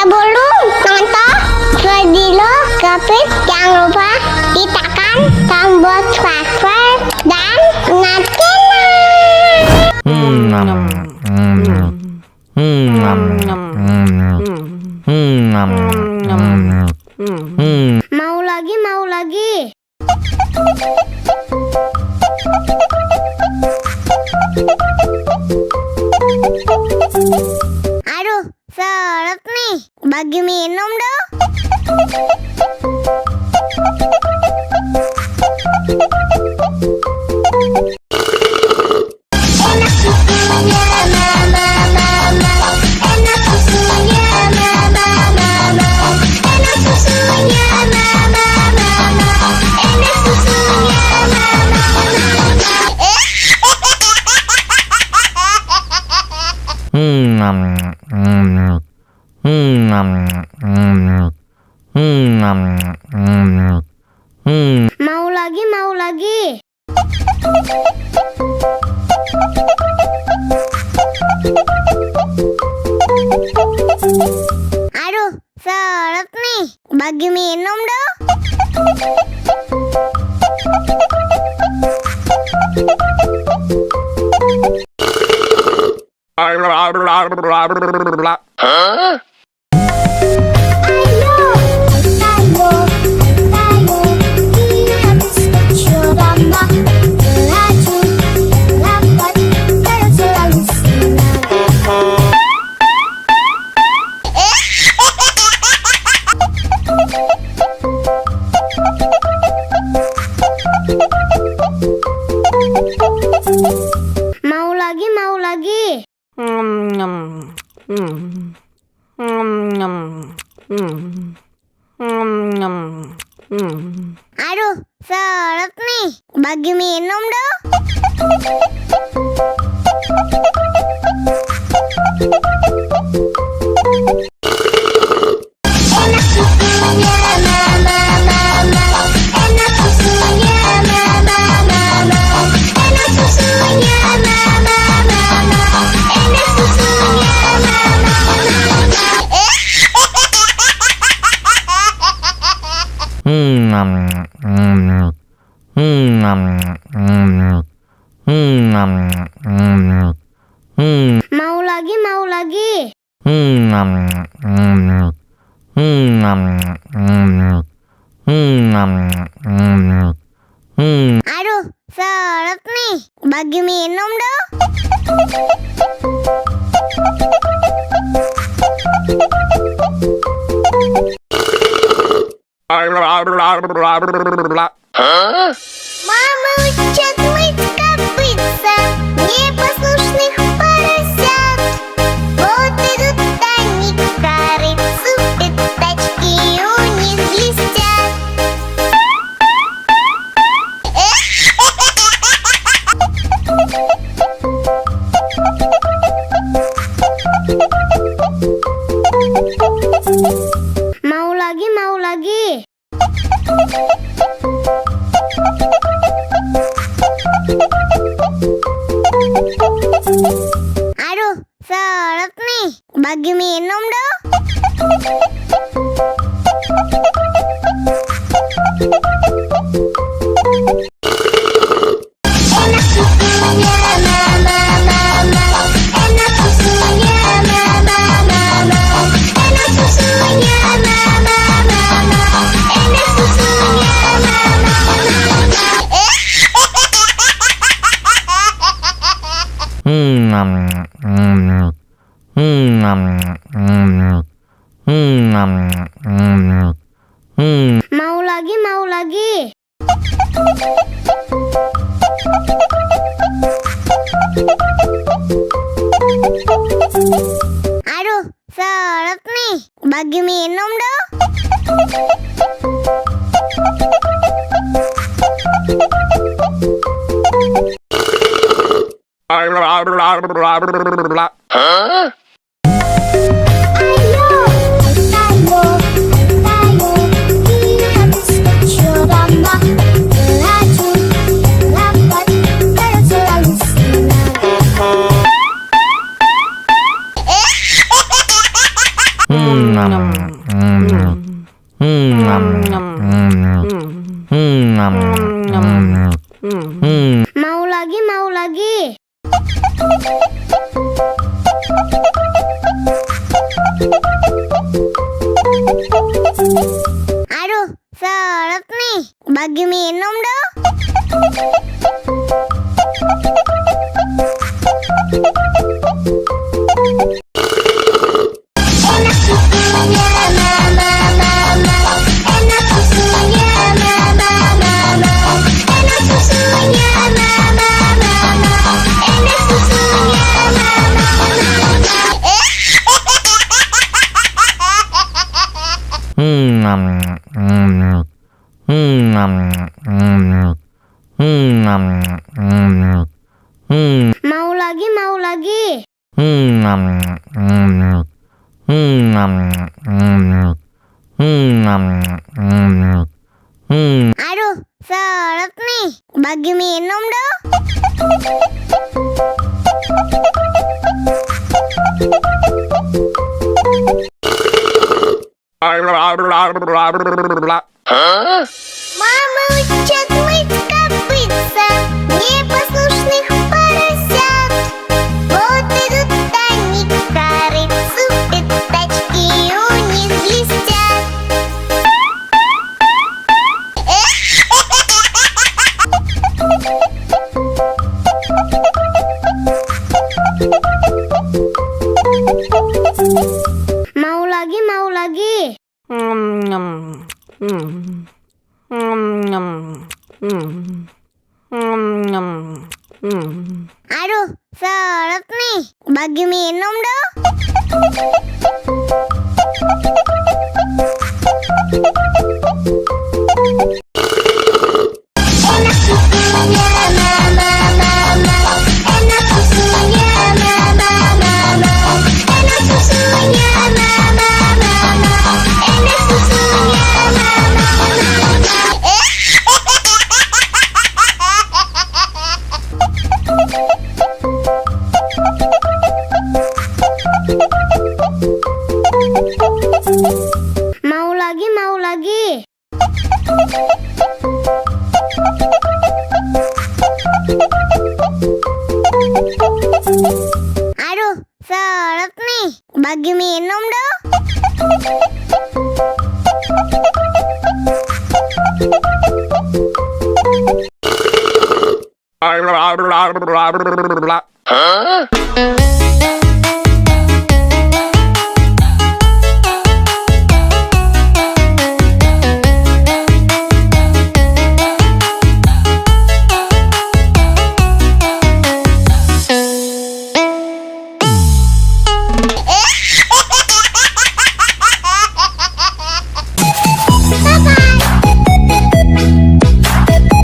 Sebelum nonton video Kepit, jangan lupa tekan tombol subscribe dan Mau lagi. Aduh, seret nih. Bagi minum dong. Mau lagi. Aduh, seret nih. Bagi minum dong. Mau lagi. Aduh, seret nih. Bagi minum dong. Mau lagi. Aduh, seret nih. Bagi minum dong. Мама учат мыть копытца, непослушных поросят. Вот идут они к корыцу, пятачки у них блестят. Mau lagi. Aduh, seret nih. Bagi minum dong. Mau lagi. Aduh, seret nih. Bagi minum dong. Mau lagi, mau lagi. Aduh, seret nih. Bagi minum dong. Enak susunya, mama, mama. Enak susunya, mama, mama. Enak susunya, mama, mama. Enak susunya, mama, Mau lagi, mau lagi. Aduh, seret nih. Bagi minum dong. Мама учат мыть копытца, непослушных поросят. Вот идут они к корыцу, пятачки у них блестят. Mau lagi, mau lagi. Aduh, seret nih. Bagi minum dong. Enak susunya, mama, mama. Enak susunya, mama, mama. Enak susunya, mama, mama. Enak susunya, mama, mama. Mau lagi, mau lagi. Aduh, seret nih. Bagi minum dong.